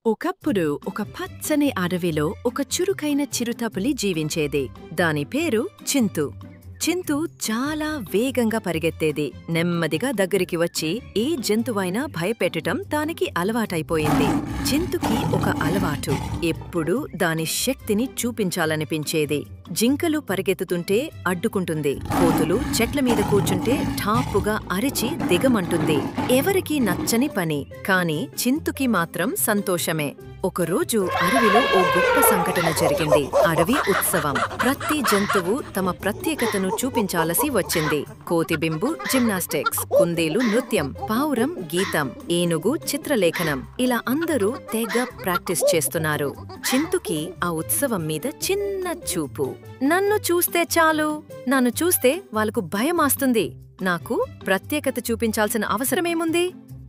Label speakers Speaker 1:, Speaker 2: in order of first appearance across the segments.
Speaker 1: ఒకప్పుడు ఒక పచ్చని అడవిలో ఒక చురుకైన చిరుతపులి జీవించేది. దాని పేరు చింతు. చింతు చాలా వేగంగా పరిగెత్తేది. నెమ్మదిగా దగ్గరికి వచ్చి ఏ జంతువైనా భయపెట్టటం దానికి అలవాటైపోయింది. చింతుకి ఒక అలవాటు, ఎప్పుడూ దాని శక్తిని చూపించాలనిపించేది. జింకలు పరిగెత్తుతుంటే అడ్డుకుంటుంది. కోతులు చెట్ల మీద కూర్చుంటే ఠాపుగా అరిచి దిగమంటుంది. ఎవరికీ నచ్చని పని, కాని చింతుకి మాత్రం సంతోషమే. ఒకరోజు అడవిలో ఓ గొప్ప సంఘటన జరిగింది. అడవి ఉత్సవం. ప్రతి జంతువు తమ ప్రత్యేకతను చూపించాల్సి వచ్చింది. కోతిబింబు జిమ్నాస్టిక్స్, కుందేలు నృత్యం, పావురం గీతం, ఏనుగు చిత్రలేఖనం, ఇలా అందరూ తెగ ప్రాక్టీస్ చేస్తున్నారు. చింతుకి ఆ ఉత్సవం మీద చిన్న చూపు. నన్ను చూస్తే చాలు, నన్ను చూస్తే వాళ్ళకు భయమాస్తుంది, నాకు ప్రత్యేకత చూపించాల్సిన అవసరమేముంది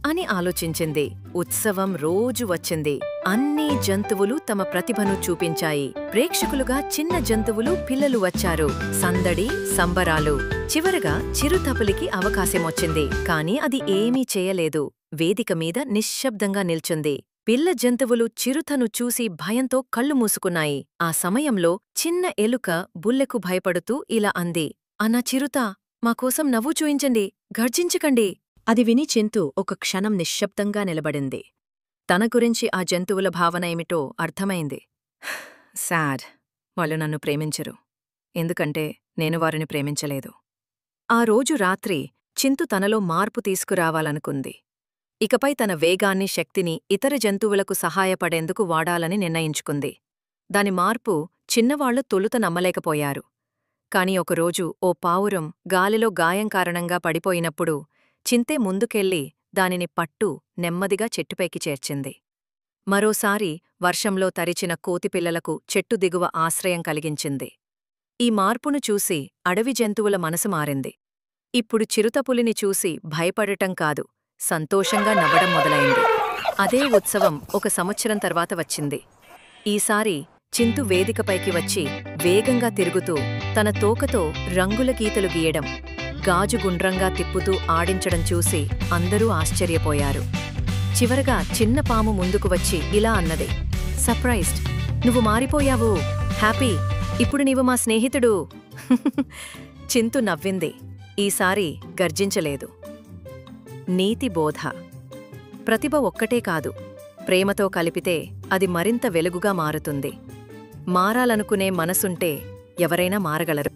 Speaker 1: అని ఆలోచించింది. ఉత్సవం రోజు వచ్చింది. అన్ని జంతువులు తమ ప్రతిభను చూపించాయి. ప్రేక్షకులుగా చిన్న జంతువులు, పిల్లలు వచ్చారు. సందడి, సంబరాలు. చివరగా చిరుతపులికి అవకాశమొచ్చింది. కాని అది ఏమీ చేయలేదు. వేదిక మీద నిశ్శబ్దంగా నిల్చుంది. పిల్ల జంతువులు చిరుతను చూసి భయంతో కళ్ళు మూసుకున్నాయి. ఆ సమయంలో చిన్న ఎలుక బుల్లెకు భయపడుతూ ఇలా అంది, అన్నా చిరుతా, మాకోసం నవ్వు చూయించండి, గర్జించకండి. అది విని చింతు ఒక క్షణం నిశ్శబ్దంగా నిలబడింది. తన గురించి ఆ జంతువుల భావన ఏమిటో అర్థమైంది. సాడ్, వాళ్ళు నన్ను ప్రేమించరు, ఎందుకంటే నేను వారిని ప్రేమించలేదు. ఆ రోజు రాత్రి చింతు తనలో మార్పు తీసుకురావాలనుకుంది. ఇకపై తన వేగాన్ని, శక్తిని ఇతర జంతువులకు సహాయపడేందుకు వాడాలని నిర్ణయించుకుంది. దాని మార్పు చిన్నవాళ్లు తొలుత నమ్మలేకపోయారు. కాని ఒకరోజు ఓ పావురం గాలిలో గాయం కారణంగా పడిపోయినప్పుడు చింతే ముందుకెళ్ళి దానిని పట్టు నెమ్మదిగా చెట్టుపైకి చేర్చింది. మరోసారి వర్షంలో తరిచిన కోతిపిల్లలకు చెట్టు దిగువ ఆశ్రయం కలిగించింది. ఈ మార్పును చూసి అడవి జంతువుల మనసు మారింది. ఇప్పుడు చిరుతపులిని చూసి భయపడటం కాదు, సంతోషంగా నవ్వడం మొదలైంది. అదే ఉత్సవం ఒక సంవత్సరం తర్వాత వచ్చింది. ఈసారి చింతు వేదికపైకి వచ్చి వేగంగా తిరుగుతూ తన తోకతో రంగుల గీతలు గీయడం, గాజు గుండ్రంగా తిప్పుతూ ఆడించడం చూసి అందరూ ఆశ్చర్యపోయారు. చివరగా చిన్న పాము ముందుకు వచ్చి ఇలా అన్నది, సర్ప్రైజ్డ్, నువ్వు మారిపోయావు, హ్యాపీ, ఇప్పుడు నీవు మా స్నేహితుడు. చింతు నవ్వింది. ఈసారి గర్జించలేదు. నీతి బోధ. ప్రతిభ ఒక్కటే కాదు, ప్రేమతో కలిపితే అది మరింత వెలుగుగా మారుతుంది. మారాలనుకునే మనసుంటే ఎవరైనా మారగలరు.